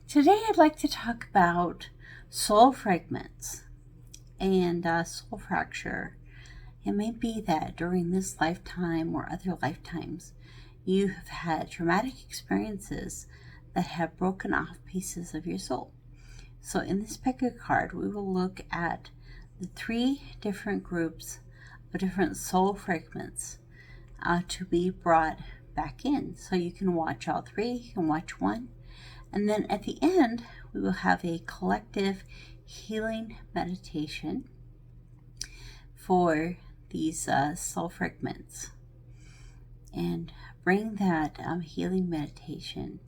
Today I'd like to talk about soul fragments and soul fracture. It may be that during this lifetime or other lifetimes you have had traumatic experiences that have broken off pieces of your soul. So in this pack of card, we will look at the 3 different groups of different soul fragments to be brought back in. So you can watch all 3, you can watch one. And then at the end, we will have a collective healing meditation for these soul fragments. And bring that healing meditation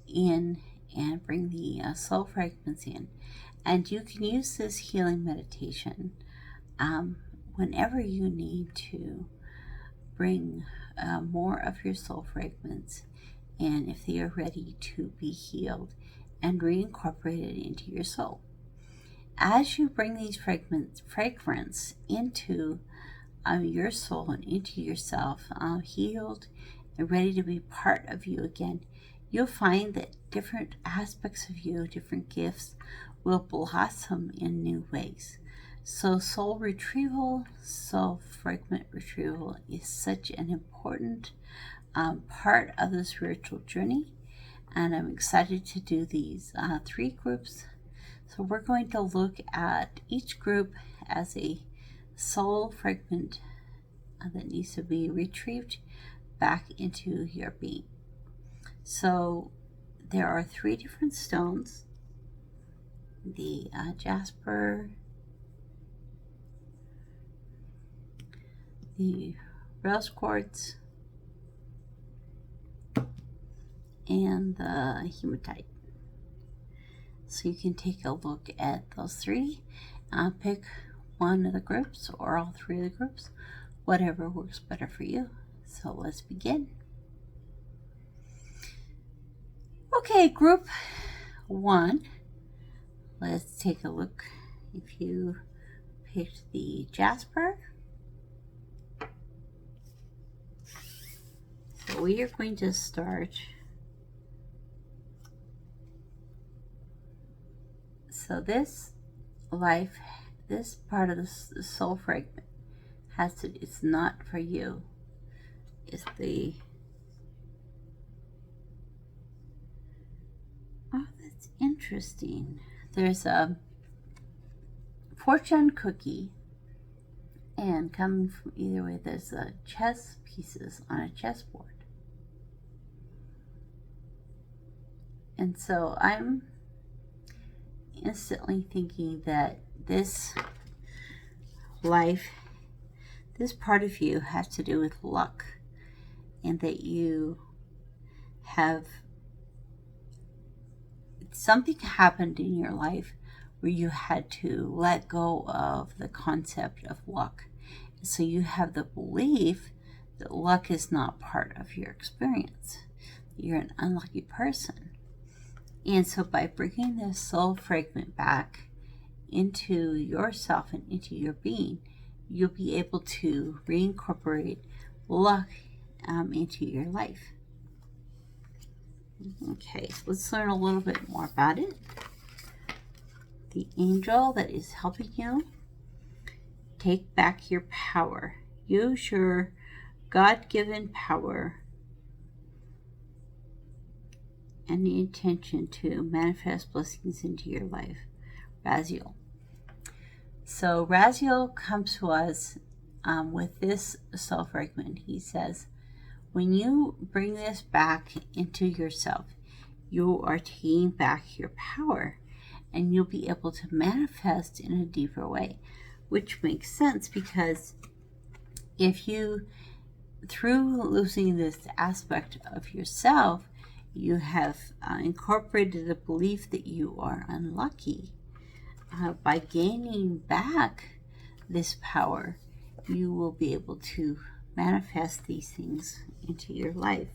in and bring the soul fragments in. And you can use this healing meditation whenever you need to bring more of your soul fragments, and if they are ready to be healed and reincorporated into your soul. As you bring these fragments into your soul and into yourself, healed and ready to be part of you again, you'll find that different aspects of you, different gifts, will blossom in new ways. So soul retrieval, soul fragment retrieval is such an important part of the spiritual journey, and I'm excited to do these 3 groups. So we're going to look at each group as a soul fragment that needs to be retrieved back into your being. So there are 3 different stones: the jasper, the rose quartz, and the hematite. So you can take a look at those 3. Pick one of the groups or all 3 of the groups, whatever works better for you. So let's begin. Okay, group 1. Let's take a look. If you picked the jasper, so we are going to start. So this part of the soul fragment it's not for you. It's oh, that's interesting. There's a fortune cookie, and coming from either way, there's chess pieces on a chessboard. And so I'm instantly thinking that this part of you has to do with luck, and that you have something happened in your life where you had to let go of the concept of luck. So you have the belief that luck is not part of your experience. You're an unlucky person. And so by bringing this soul fragment back into yourself and into your being, you'll be able to reincorporate luck into your life. Okay, so let's learn a little bit more about it. The angel that is helping you take back your power. Use your God-given power and the intention to manifest blessings into your life. Raziel. So Raziel comes to us with this soul fragment. He says, when you bring this back into yourself, you are taking back your power, and you'll be able to manifest in a deeper way, which makes sense, because if you, through losing this aspect of yourself, you have incorporated the belief that you are unlucky. By gaining back this power, you will be able to manifest these things into your life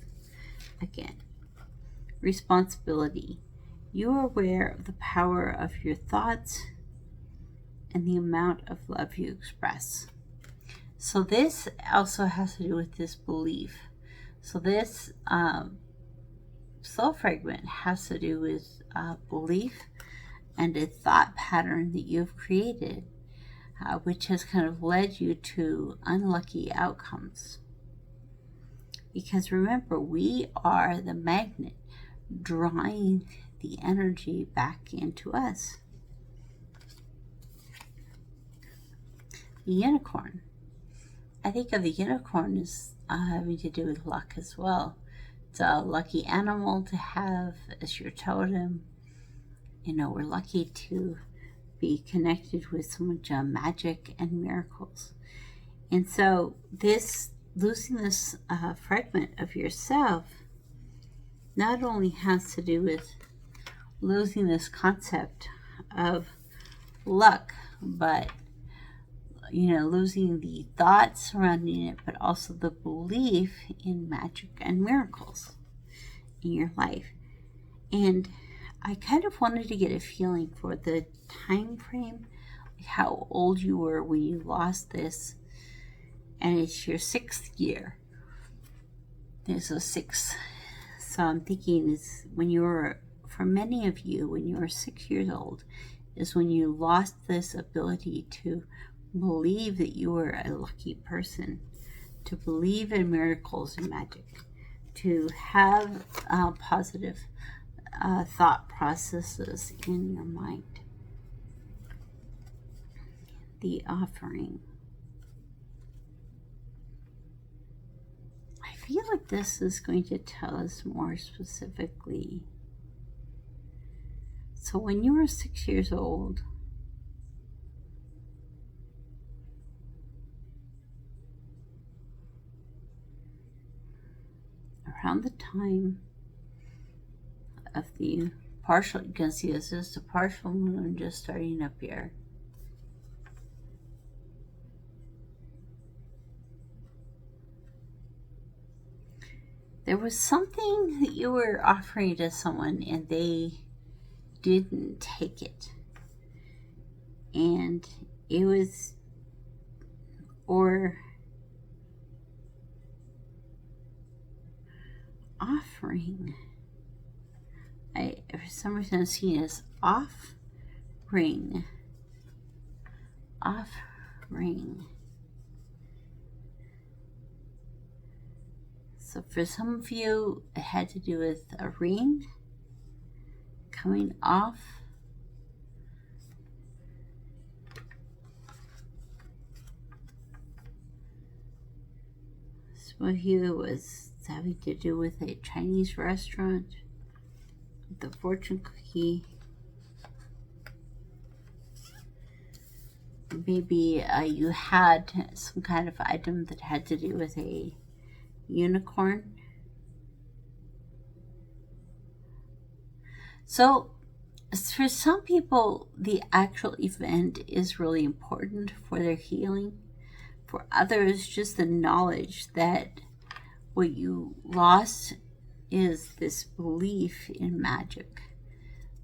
again. Responsibility. You are aware of the power of your thoughts and the amount of love you express. So this also has to do with this belief. So this soul fragment has to do with belief and a thought pattern that you've created, which has kind of led you to unlucky outcomes. Because remember, we are the magnet drawing the energy back into us. The unicorn. I think of the unicorn as having to do with luck as well. It's a lucky animal to have as your totem. You know, we're lucky to be connected with so much magic and miracles. And so losing this fragment of yourself not only has to do with losing this concept of luck, but losing the thoughts surrounding it, but also the belief in magic and miracles in your life. And I kind of wanted to get a feeling for the time frame, like how old you were when you lost this. And it's your 6th year. There's a 6. So I'm thinking it's for many of you, when you were 6 years old, is when you lost this ability to believe that you were a lucky person, to believe in miracles and magic, to have positive thought processes in your mind. The offering. I feel like this is going to tell us more specifically. So when you were 6 years old, around the time of the partial, you can see this is the partial moon just starting up here. There was something that you were offering to someone and they didn't take it. And it was, or offering. For some reason I'm seeing it as offering. Offering. So for some of you, it had to do with a ring coming off. Some of you, it was having to do with a Chinese restaurant, the fortune cookie. Maybe you had some kind of item that had to do with a unicorn. So for some people, the actual event is really important for their healing. For others, just the knowledge that what you lost is this belief in magic,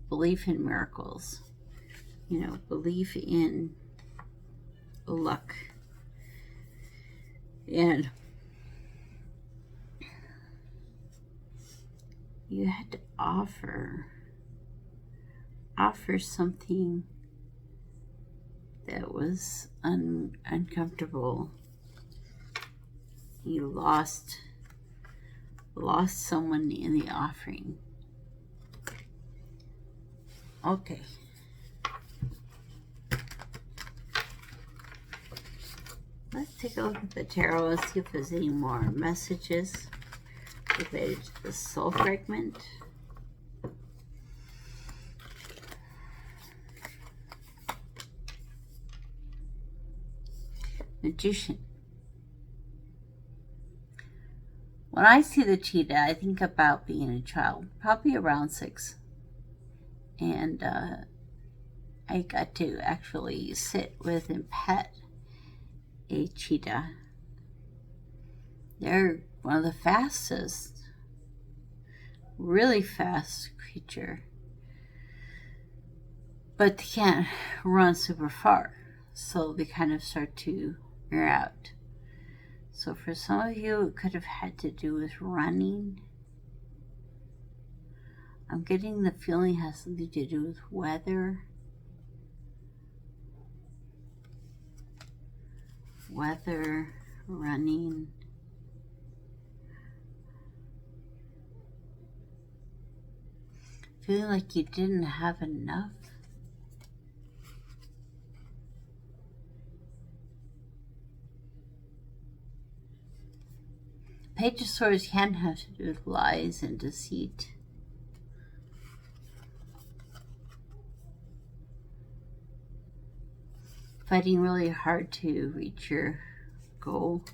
belief in miracles, belief in luck. And you had to offer something that was uncomfortable. You lost someone in the offering. Okay. Let's take a look at the tarot and see if there's any more messages related to the soul fragment. Magician. When I see the cheetah, I think about being a child, probably around 6. And I got to actually sit with and pet a cheetah. They're one of the fastest, really fast creature. But they can't run super far, so they kind of start to wear out. So for some of you, it could have had to do with running. I'm getting the feeling it has something to do with weather. Weather, running. Feeling like you didn't have enough. Page of Swords can have to do with lies and deceit. Fighting really hard to reach your goal.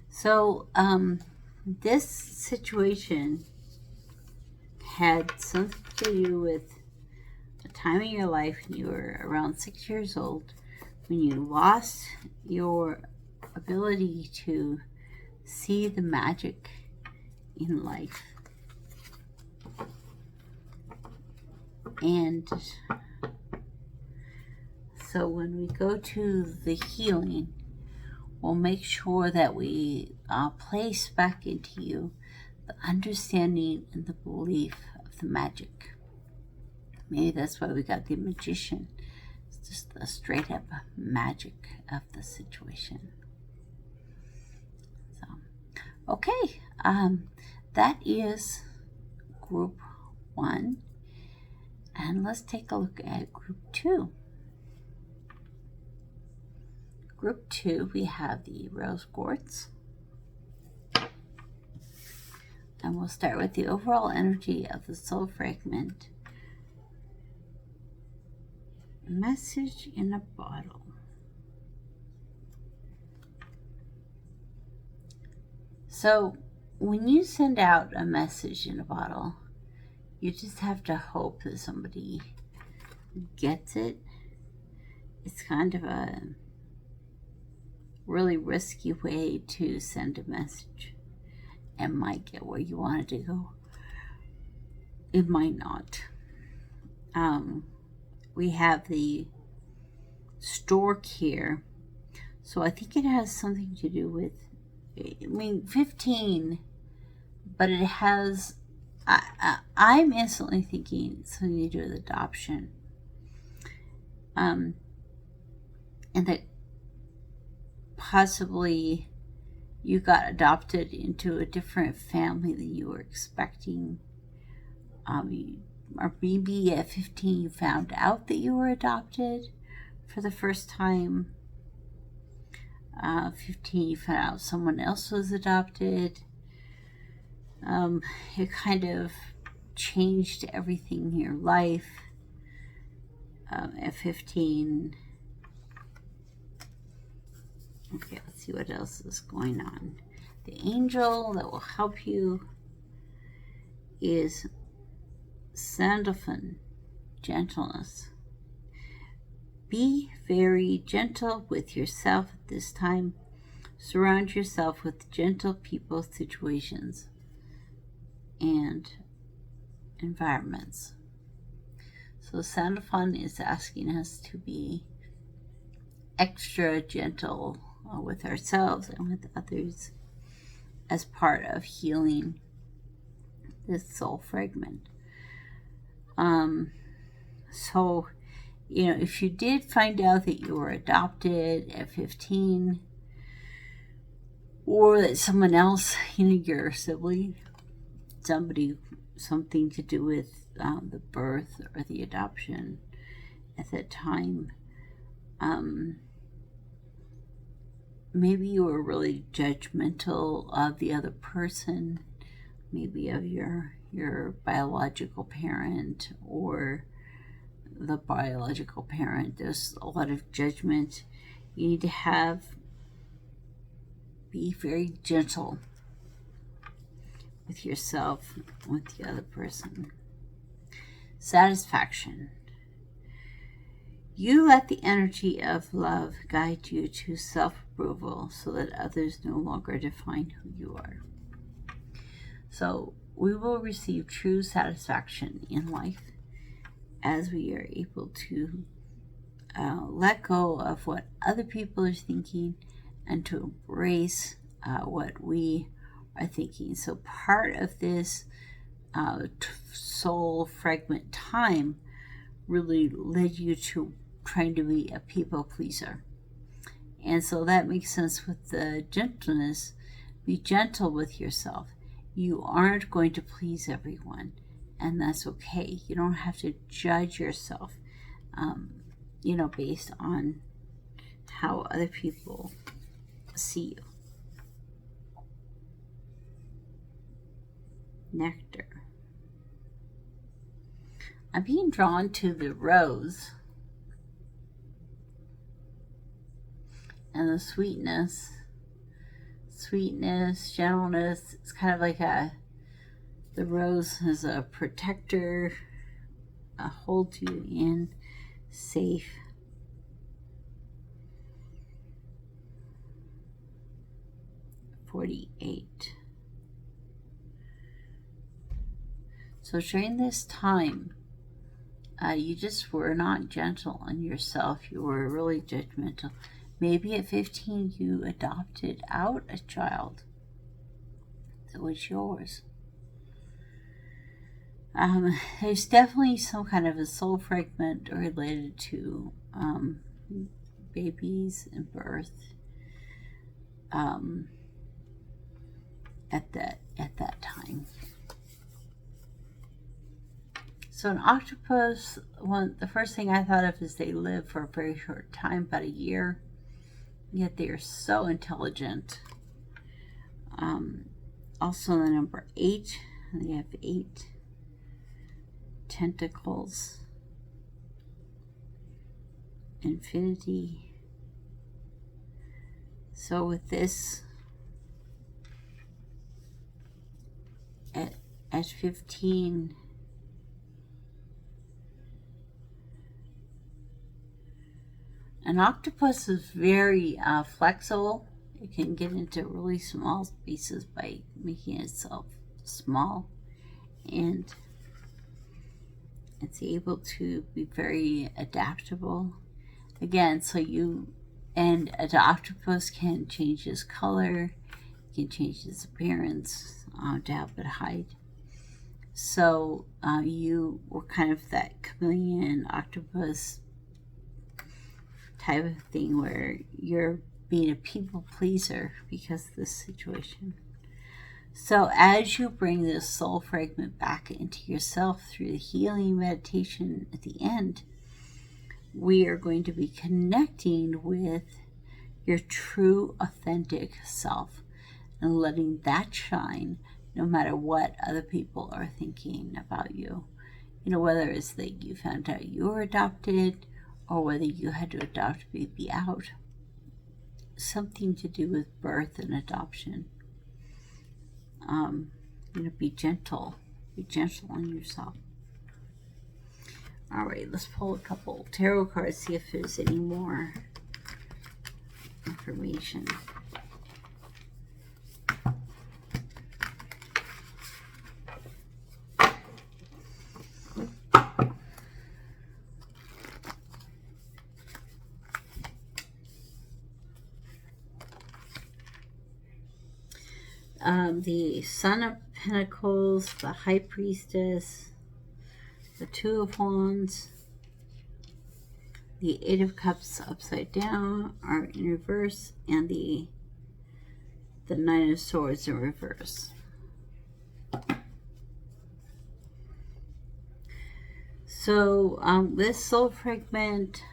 So, this situation had something to do with a time in your life when you were around 6 years old, when you lost your ability to see the magic in life. And so when we go to the healing, we'll make sure that we place back into you the understanding and the belief of the magic. Maybe that's why we got the Magician. It's just the straight up magic of the situation. So, okay, that is group 1. And let's take a look at group 2. Group 2, we have the Rose Quartz. And we'll start with the overall energy of the soul fragment. Message in a bottle. So when you send out a message in a bottle, you just have to hope that somebody gets it. It's kind of a really risky way to send a message. It might get where you want it to go. It might not. We have the stork here. So I think it has something to do with, 15, but it has, I'm instantly thinking something to do with adoption. And that possibly you got adopted into a different family than you were expecting. Or maybe at 15 you found out that you were adopted for the first time. 15 you found out someone else was adopted. It kind of changed everything in your life. At 15. Okay, let's see what else is going on. The angel that will help you is Sandalphon, gentleness. Be very gentle with yourself at this time. Surround yourself with gentle people, situations, and environments. So Sandalphon is asking us to be extra gentle with ourselves and with others as part of healing this soul fragment. So, if you did find out that you were adopted at 15, or that someone else, your sibling, something to do with the birth or the adoption at that time, maybe you were really judgmental of the other person, maybe of your biological parent or the biological parent. There's a lot of judgment. You need to be very gentle with yourself, with the other person. Satisfaction. You let the energy of love guide you to self-approval so that others no longer define who you are. So we will receive true satisfaction in life as we are able to let go of what other people are thinking and to embrace what we are thinking. So part of this soul fragment time really led you to trying to be a people pleaser. And so that makes sense with the gentleness. Be gentle with yourself. You aren't going to please everyone, and that's okay. You don't have to judge yourself, based on how other people see you. Nectar. I'm being drawn to the rose and the sweetness, gentleness. It's kind of like the rose is a protector, holds you in safe. $48. So during this time, you just were not gentle on yourself. You were really judgmental. Maybe at 15 you adopted out a child that was yours. There's definitely some kind of a soul fragment related to babies and birth at that time. So an octopus, the first thing I thought of is they live for a very short time, about a year, yet they are so intelligent. Also the number 8, they have 8 tentacles. Infinity. So with this, at 15, an octopus is very flexible. It can get into really small spaces by making itself small, and it's able to be very adaptable. Again, and an octopus can change its color, can change its appearance to help it hide. So you were kind of that chameleon octopus type of thing where you're being a people pleaser because of this situation. So as you bring this soul fragment back into yourself through the healing meditation at the end, we are going to be connecting with your true authentic self and letting that shine no matter what other people are thinking about you. Whether it's that you found out you were adopted or whether you had to adopt a baby out. Something to do with birth and adoption. Be gentle. Be gentle on yourself. All right, let's pull a couple tarot cards, see if there's any more information. The Son of Pentacles, the High Priestess, the Two of Wands, the Eight of Cups upside down are in reverse, and the Nine of Swords in reverse. So this soul fragment,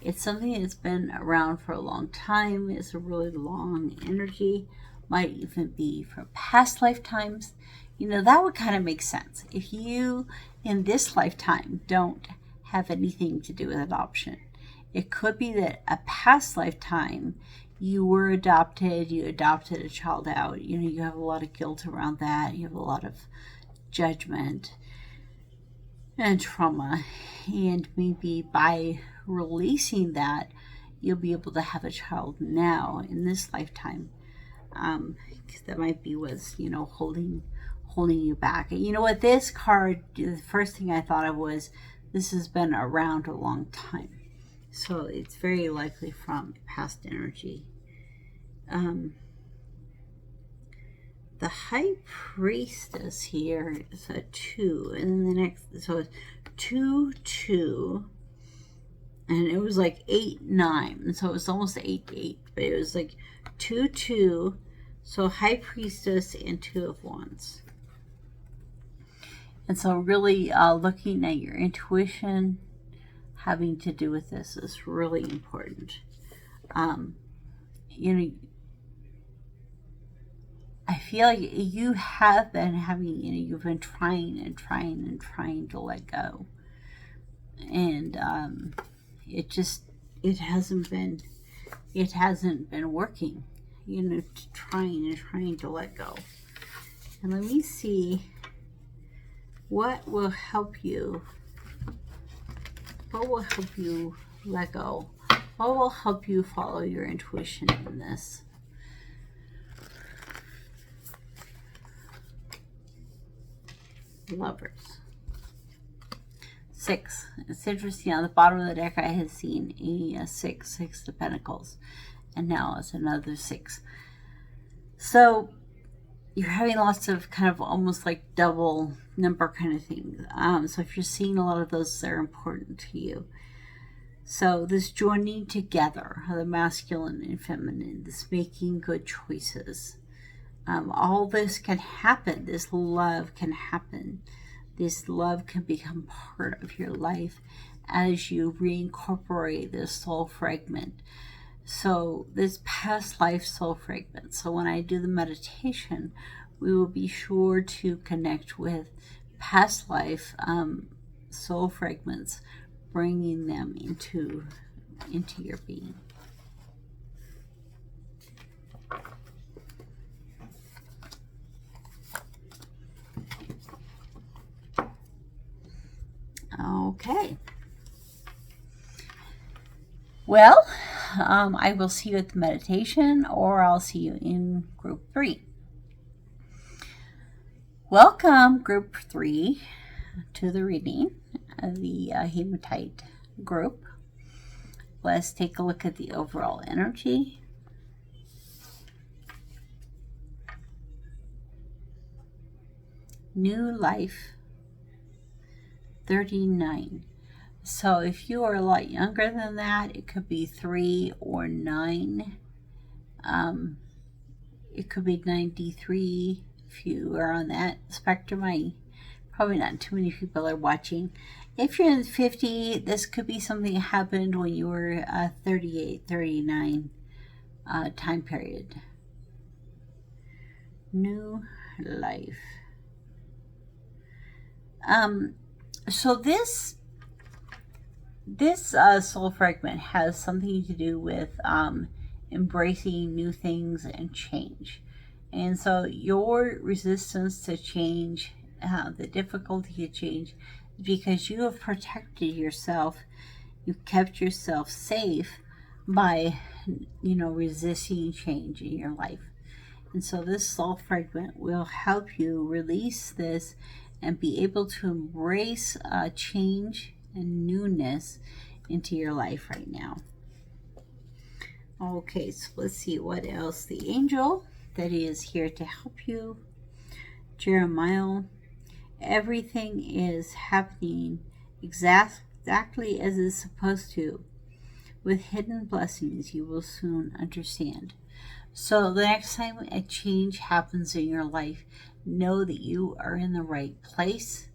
it's something that's been around for a long time. It's a really long energy. Might even be from past lifetimes. That would kind of make sense. If you, in this lifetime, don't have anything to do with adoption, it could be that a past lifetime you were adopted, you adopted a child out. You have a lot of guilt around that. You have a lot of judgment and trauma. And maybe by releasing that, you'll be able to have a child now in this lifetime. That might be what's holding you back. And what this card, the first thing I thought of was this has been around a long time, so it's very likely from past energy. the High Priestess here is a 2, and then the next, so it's 2, 2, and it was like 8, 9, so it was almost 8, 8, but it was like 2, 2, so High Priestess and 2 of Wands. And so really looking at your intuition having to do with this is really important. You know, I feel like you have been having, you've been trying and trying and trying to let go. And it hasn't been working, trying and trying to let go. And let me see what will help you. What will help you let go? What will help you follow your intuition in this? Lovers. 6. It's interesting. On the bottom of the deck, I had seen a 6 of Pentacles, and now it's another 6. So you're having lots of kind of almost like double number kind of things. So if you're seeing a lot of those, they're important to you. So this joining together of the masculine and feminine, this making good choices. All this can happen. This love can happen. This love can become part of your life as you reincorporate this soul fragment. So this past life soul fragment. So when I do the meditation, we will be sure to connect with past life soul fragments, bringing them into your being. Okay. Well, I will see you at the meditation, or I'll see you in group 3. Welcome, group 3, to the reading of the hematite group. Let's take a look at the overall energy. New life, 39. So if you are a lot younger than that, it could be 3 or 9. It could be 93. If you are on that spectrum, probably not too many people are watching. If you're in 50, this could be something that happened when you were 38, 39 time period. New life. So this soul fragment has something to do with embracing new things and change. And so your resistance to change, the difficulty to change, is because you have protected yourself. You've kept yourself safe by, resisting change in your life. And so this soul fragment will help you release this and be able to embrace change and newness into your life right now. Okay, so let's see what else. The angel that is here to help you, Jeremiah. Everything is happening exactly as it's supposed to. With hidden blessings, you will soon understand. So the next time a change happens in your life, know that you are in the right place,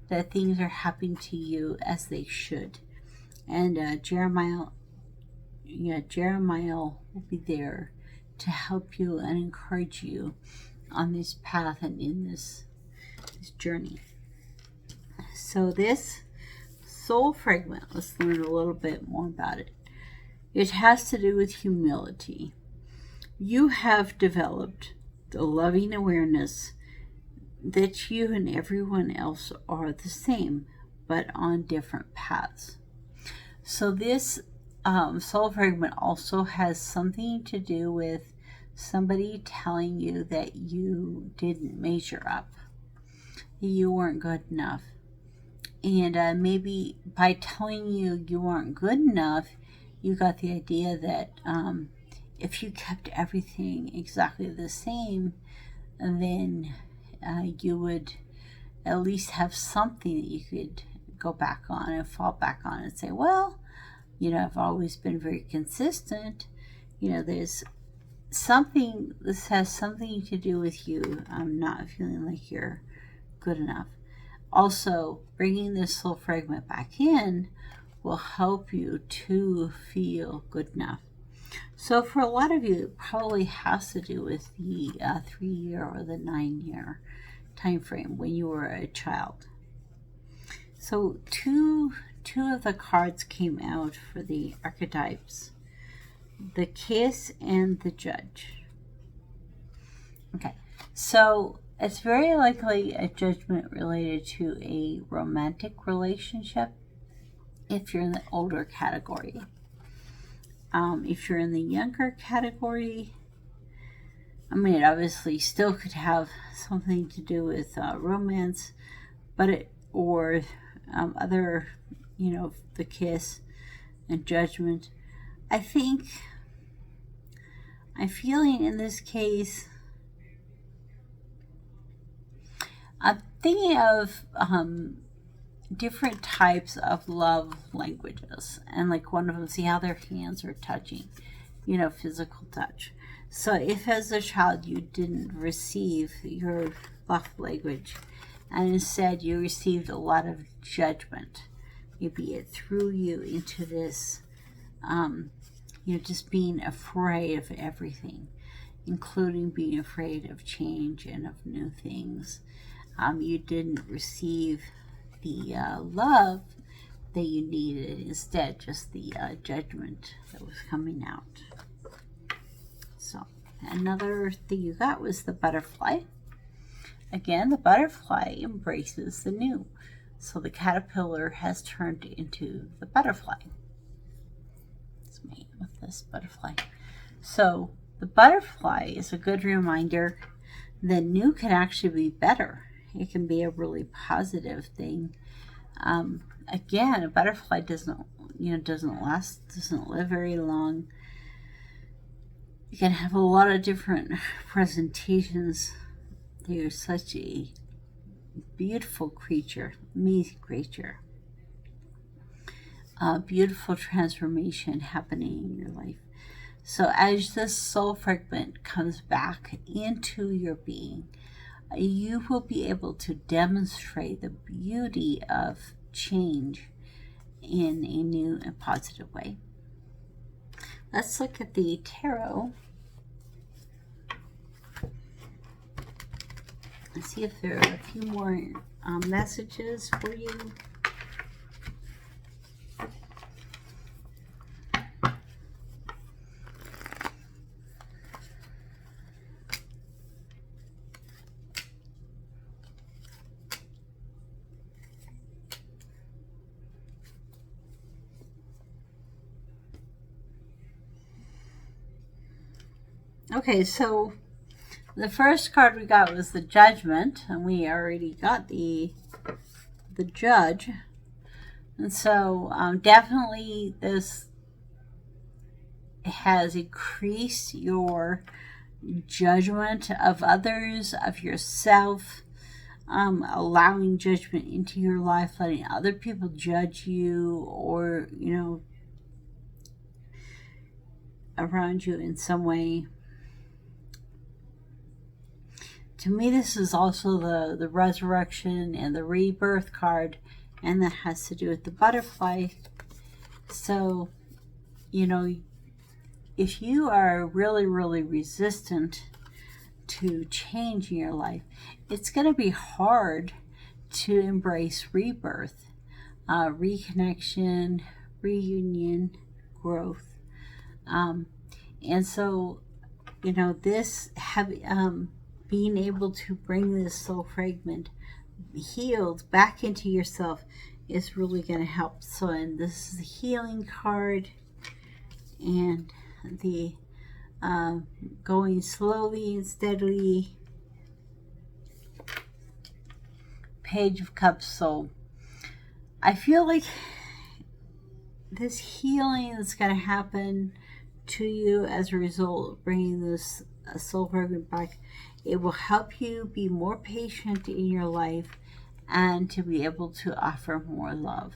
that things are happening to you as they should. And Jeremiah will be there to help you and encourage you on this path and in this journey. So this soul fragment, let's learn a little bit more about it. It has to do with humility. You have developed the loving awareness that you and everyone else are the same, but on different paths. So this soul fragment also has something to do with somebody telling you that you didn't measure up, that you weren't good enough. And maybe by telling you weren't good enough, you got the idea that if you kept everything exactly the same, then you would at least have something that you could go back on and fall back on and say, well, I've always been very consistent. There's something, this has something to do with you not feeling like you're good enough. Also, bringing this soul fragment back in will help you to feel good enough. So for a lot of you, it probably has to do with the 3-year or the 9-year time frame when you were a child. So two of the cards came out for the archetypes, the Kiss and the Judge. Okay, so it's very likely a judgment related to a romantic relationship if you're in the older category. If you're in the younger category, it obviously still could have something to do with romance, but other, the Kiss and Judgment. I think I'm feeling in this case, I'm thinking of different types of love languages, and like one of them, see how their hands are touching, physical touch. So if as a child you didn't receive your love language and instead you received a lot of judgment, maybe it threw you into this just being afraid of everything, including being afraid of change and of new things. You didn't receive the love that you needed, instead just the judgment that was coming out. So another thing you got was the butterfly. Again, the butterfly embraces the new. So the caterpillar has turned into the butterfly. It's me with this butterfly. So the butterfly is a good reminder that new can actually be better. It can be a really positive thing. Again, a butterfly doesn't live very long. You can have a lot of different presentations. You're such a beautiful creature, amazing creature. Beautiful transformation happening in your life. So as this soul fragment comes back into your being, you will be able to demonstrate the beauty of change in a new and positive way. Let's look at the tarot and see if there are a few more messages for you. Okay, so the first card we got was the Judgment, and we already got the Judge. And so definitely this has increased your judgment of others, of yourself, allowing judgment into your life, letting other people judge you or, around you in some way. To me, this is also the resurrection and the rebirth card, and that has to do with the butterfly. So, if you are really, really resistant to change in your life, it's going to be hard to embrace rebirth, reconnection, reunion, growth. And so, this being able to bring this soul fragment healed back into yourself is really going to help. So, and this is the healing card, and the going slowly and steadily, Page of Cups. So I feel like this healing that's going to happen to you as a result of bringing this soul fragment back. It will help you be more patient in your life and to be able to offer more love.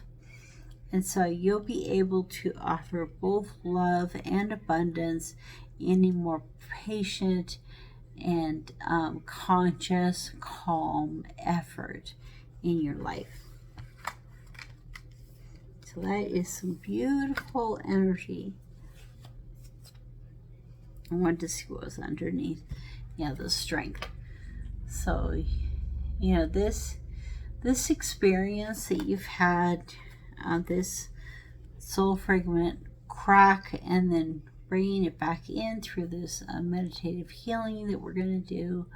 And so you'll be able to offer both love and abundance in a more patient and conscious, calm effort in your life. So that is some beautiful energy. I wanted to see what was underneath. Yeah, the strength. So, this experience that you've had, this soul fragment crack, and then bringing it back in through this meditative healing that we're going to do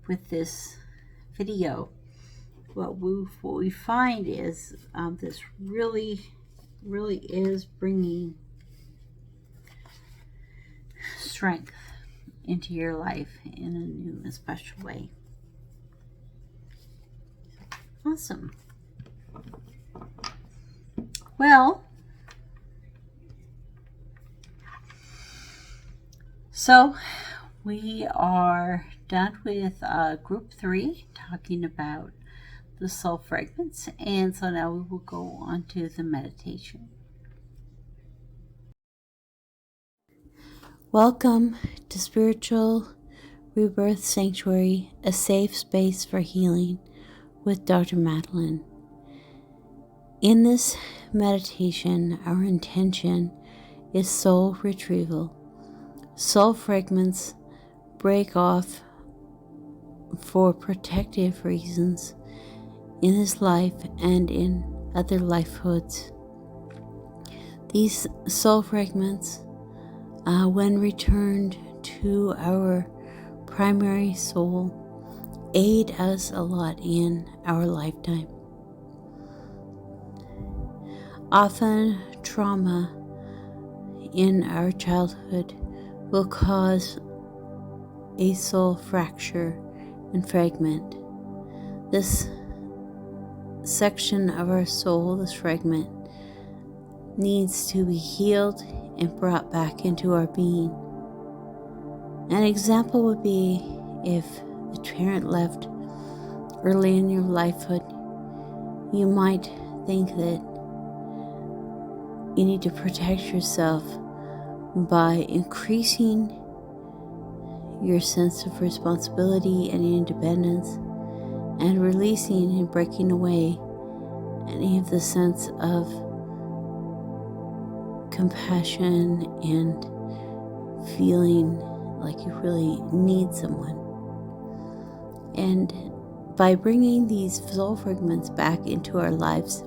with this video. What we find is this really is bringing strength into your life in a new and special way. Awesome. Well, so we are done with group 3, talking about the soul fragments, and so now we will go on to the meditation. Welcome to Spiritual Rebirth Sanctuary, a safe space for healing with Dr. Madeline. In this meditation, our intention is soul retrieval. Soul fragments break off for protective reasons in this life and in other lifehoods. These soul fragments, when returned to our primary soul, aid us a lot in our lifetime. Often, trauma in our childhood will cause a soul fracture and fragment. This section of our soul, this fragment, needs to be healed and brought back into our being. An example would be if the parent left early in your lifehood. You might think that you need to protect yourself by increasing your sense of responsibility and independence, and releasing and breaking away any of the sense of compassion and feeling like you really need someone. And by bringing these soul fragments back into our lives,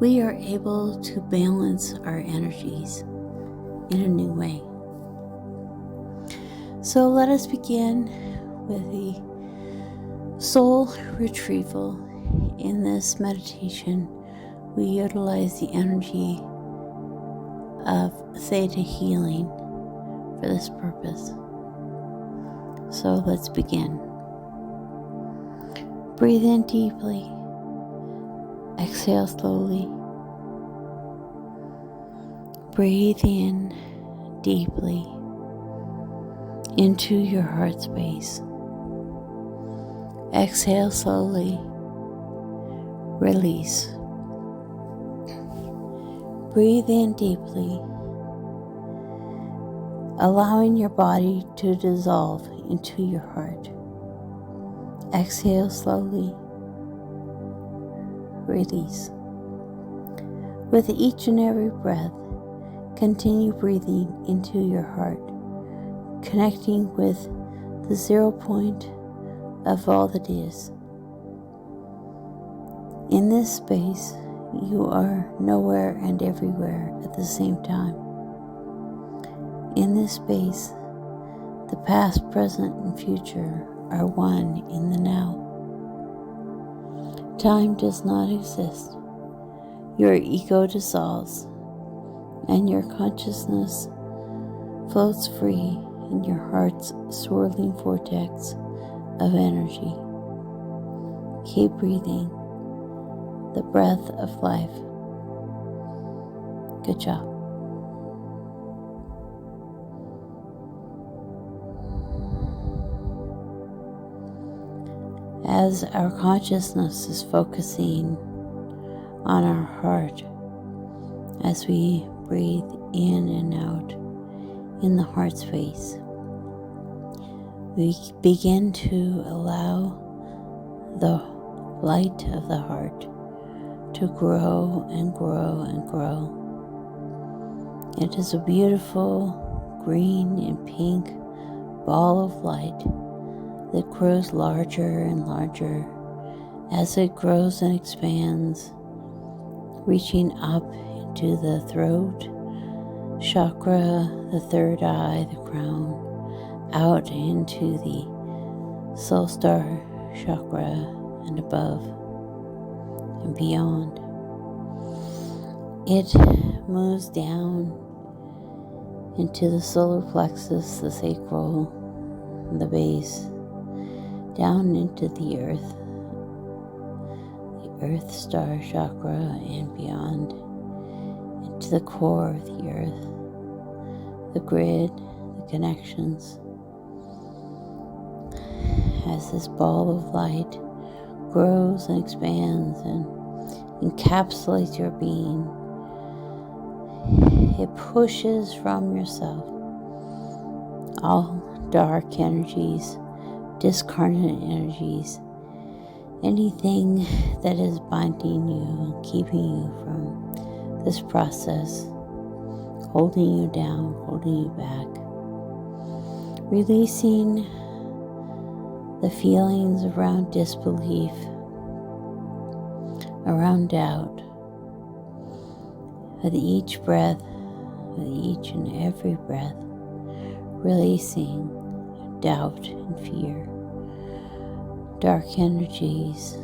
we are able to balance our energies in a new way. So let us begin with the soul retrieval. In this meditation, we utilize the energy of Theta healing for this purpose. So let's begin. Breathe in deeply. Exhale slowly. Breathe in deeply into your heart space. Exhale slowly. Release. Breathe in deeply, allowing your body to dissolve into your heart. Exhale slowly. Release. With each and every breath, continue breathing into your heart, connecting with the 0 point of all that is. In this space, you are nowhere and everywhere at the same time. In this space, the past, present, and future are one in the now. Time does not exist. Your ego dissolves, and your consciousness floats free in your heart's swirling vortex of energy. Keep breathing the breath of life. Good job. As our consciousness is focusing on our heart, as we breathe in and out in the heart space, we begin to allow the light of the heart to grow and grow and grow. It is a beautiful green and pink ball of light that grows larger and larger as it grows and expands, reaching up into the throat chakra, the third eye, the crown, out into the soul star chakra and above and beyond. It moves down into the solar plexus, the sacral, the base, down into the earth star chakra and beyond, into the core of the earth, the grid, the connections. As this ball of light grows and expands and encapsulates your being, it pushes from yourself all dark energies, discarnate energies, anything that is binding you and keeping you from this process, holding you down, holding you back, releasing the feelings around disbelief, around doubt. With each breath, with each and every breath, releasing doubt and fear, dark energies,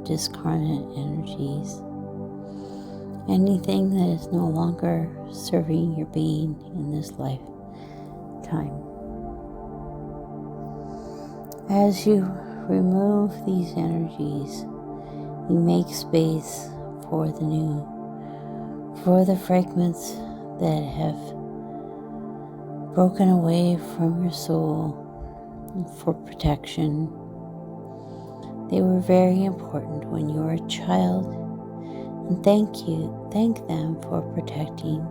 discarnate energies, anything that is no longer serving your being in this lifetime. As you remove these energies, you make space for the new, for the fragments that have broken away from your soul for protection. They were very important when you were a child, and thank them for protecting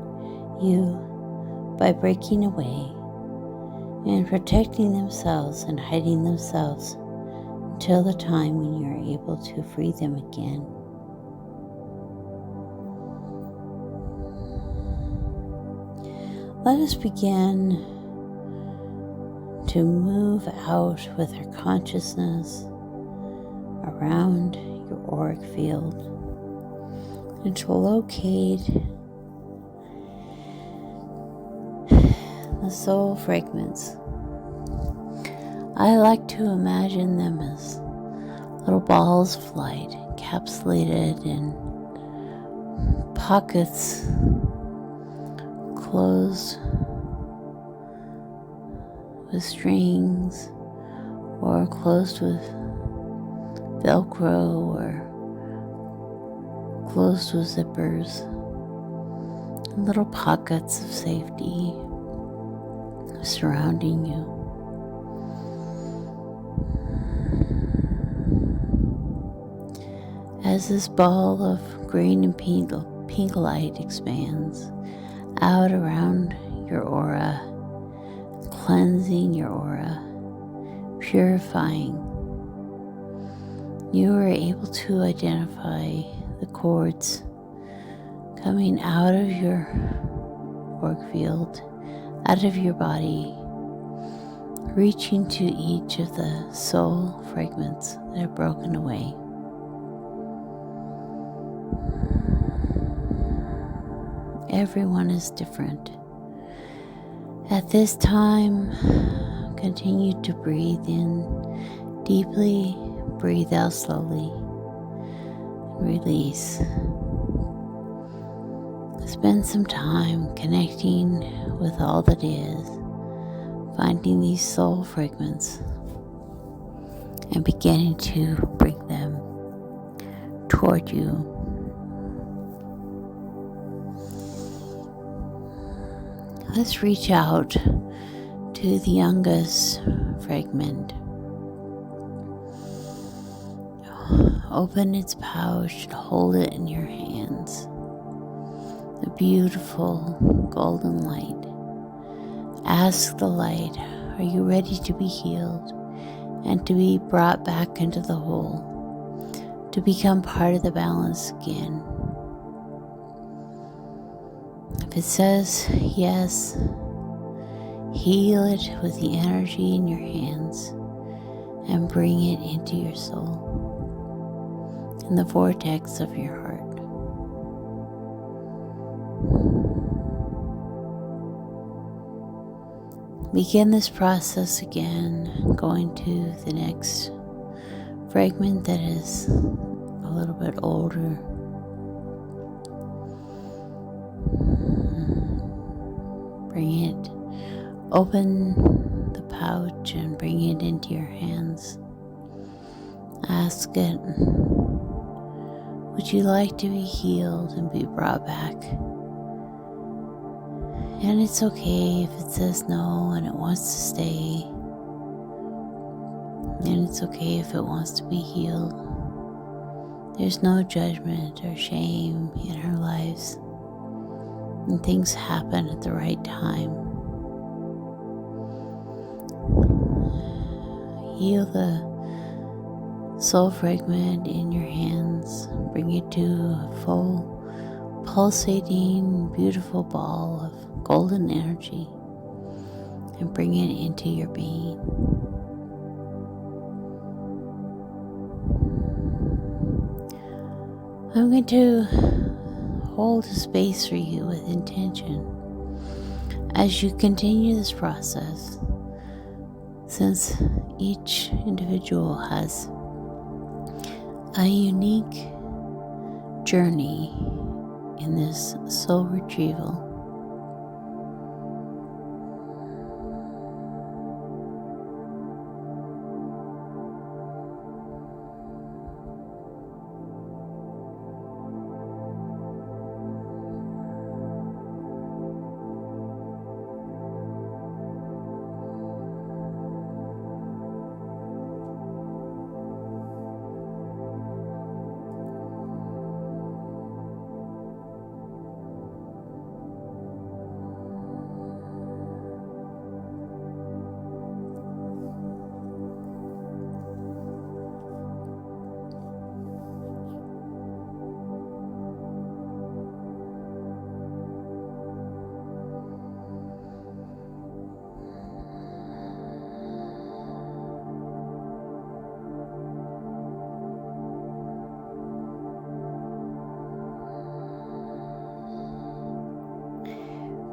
you by breaking away and protecting themselves and hiding themselves until the time when you're able to free them again. Let us begin to move out with our consciousness around your auric field and to locate the soul fragments. I like to imagine them as little balls of light encapsulated in pockets closed with strings or closed with Velcro or closed with zippers, and little pockets of safety surrounding you. As this ball of green and pink light expands out around your aura, cleansing your aura, purifying, you are able to identify the cords coming out of your auric field, out of your body, reaching to each of the soul fragments that are broken away. Everyone is different. At this time, continue to breathe in deeply, breathe out slowly, and release. Spend some time connecting with all that is, finding these soul fragments, and beginning to bring them toward you. Let's reach out to the youngest fragment. Open its pouch and hold it in your hands. The beautiful golden light. Ask the light, are you ready to be healed and to be brought back into the whole, to become part of the balance again? If it says yes, heal it with the energy in your hands and bring it into your soul, in the vortex of your heart. Begin this process again, going to the next fragment that is a little bit older. Bring it, open the pouch and bring it into your hands. Ask it, would you like to be healed and be brought back? And it's okay if it says no and it wants to stay. And it's okay if it wants to be healed. There's no judgment or shame in our lives. And things happen at the right time. Heal the soul fragment in your hands. Bring it to a full, pulsating, beautiful ball of golden energy and bring it into your being. I'm going to hold a space for you with intention as you continue this process, since each individual has a unique journey in this soul retrieval.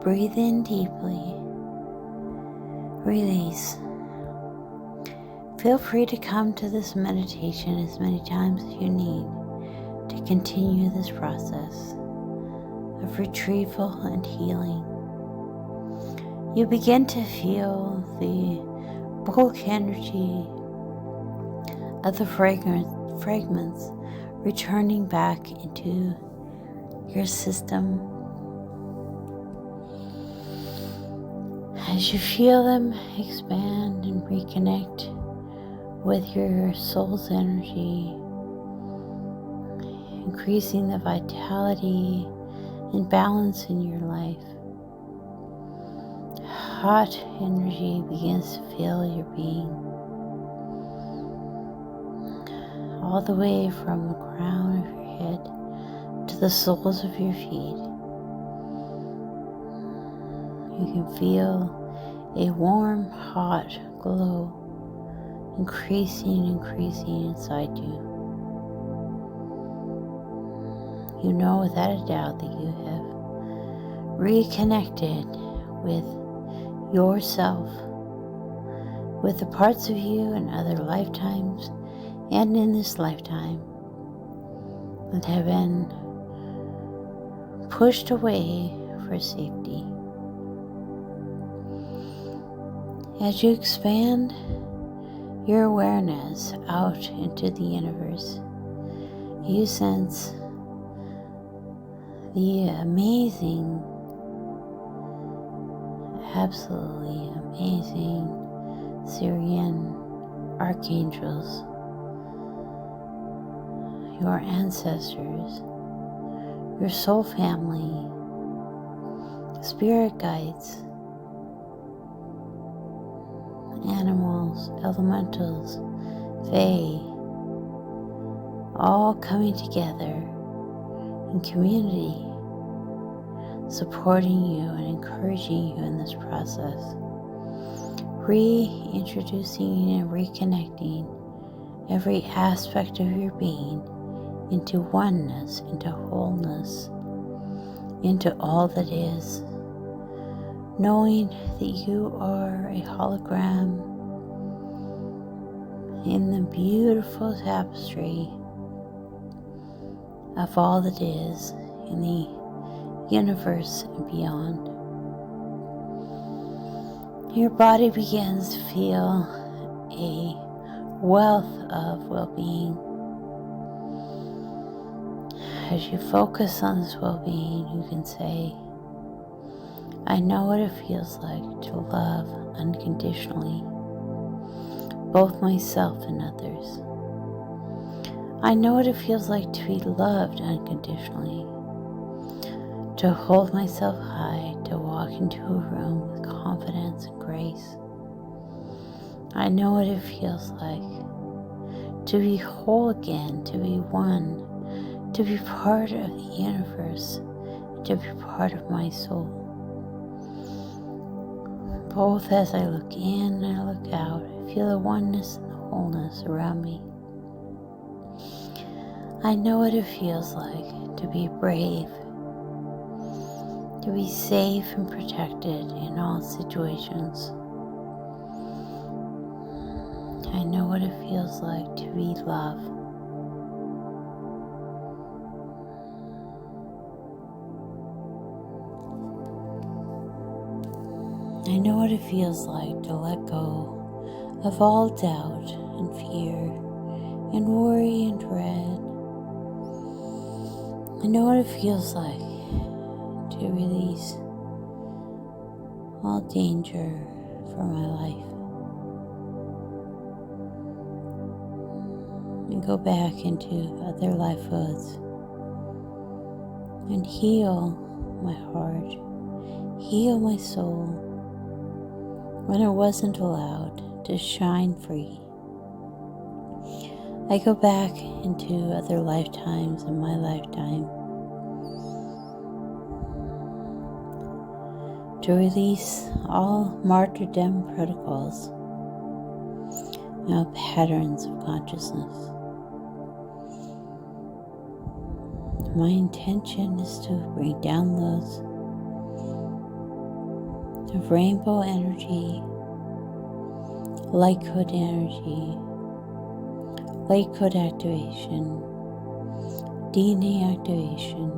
Breathe in deeply. Release. Feel free to come to this meditation as many times as you need to continue this process of retrieval and healing. You begin to feel the bulk energy of the fragments returning back into your system. As you feel them expand and reconnect with your soul's energy, increasing the vitality and balance in your life, hot energy begins to fill your being, all the way from the crown of your head to the soles of your feet. You can feel a warm, hot glow increasing inside you. You know without a doubt that you have reconnected with yourself, with the parts of you in other lifetimes and in this lifetime that have been pushed away for safety. As you expand your awareness out into the universe, you sense the amazing absolutely amazing Syrian archangels, your ancestors, your soul family, spirit guides, animals, elementals, fae, all coming together in community, supporting you and encouraging you in this process, reintroducing and reconnecting every aspect of your being into oneness, into wholeness, into all that is, knowing that you are a hologram in the beautiful tapestry of all that is in the universe and beyond. Your body begins to feel a wealth of well-being. As you focus on this well-being, you can say, I know what it feels like to love unconditionally, both myself and others. I know what it feels like to be loved unconditionally, to hold myself high, to walk into a room with confidence and grace. I know what it feels like to be whole again, to be one, to be part of the universe, to be part of my soul. Both as I look in and I look out, I feel the oneness and the wholeness around me. I know what it feels like to be brave, to be safe and protected in all situations. I know what it feels like to be love. I know what it feels like to let go of all doubt and fear and worry and dread. I know what it feels like to release all danger from my life and go back into other lifehoods and heal my heart, heal my soul when it wasn't allowed to shine free. I go back into other lifetimes in my lifetime to release all martyrdom protocols, patterns of consciousness. My intention is to bring downloads of rainbow energy, light code energy, light code activation, DNA activation,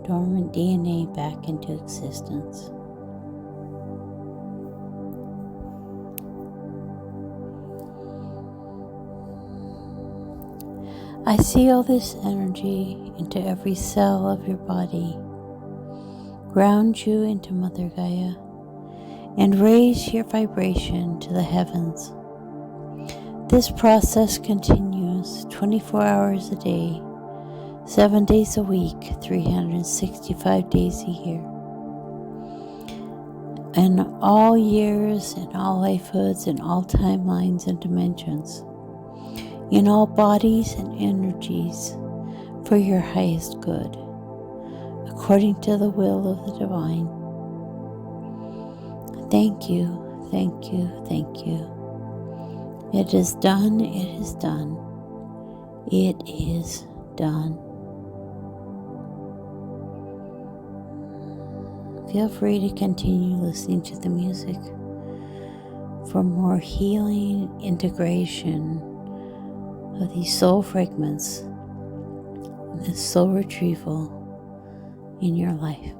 dormant DNA back into existence. I seal this energy into every cell of your body, ground you into Mother Gaia, and raise your vibration to the heavens. This process continues 24 hours a day, 7 days a week, 365 days a year. In all years, in all lifehoods, in all timelines and dimensions, in all bodies and energies, for your highest good, according to the will of the divine. Thank you, thank you, thank you. It is done, it is done, it is done. Feel free to continue listening to the music for more healing integration of these soul fragments, this soul retrieval in your life.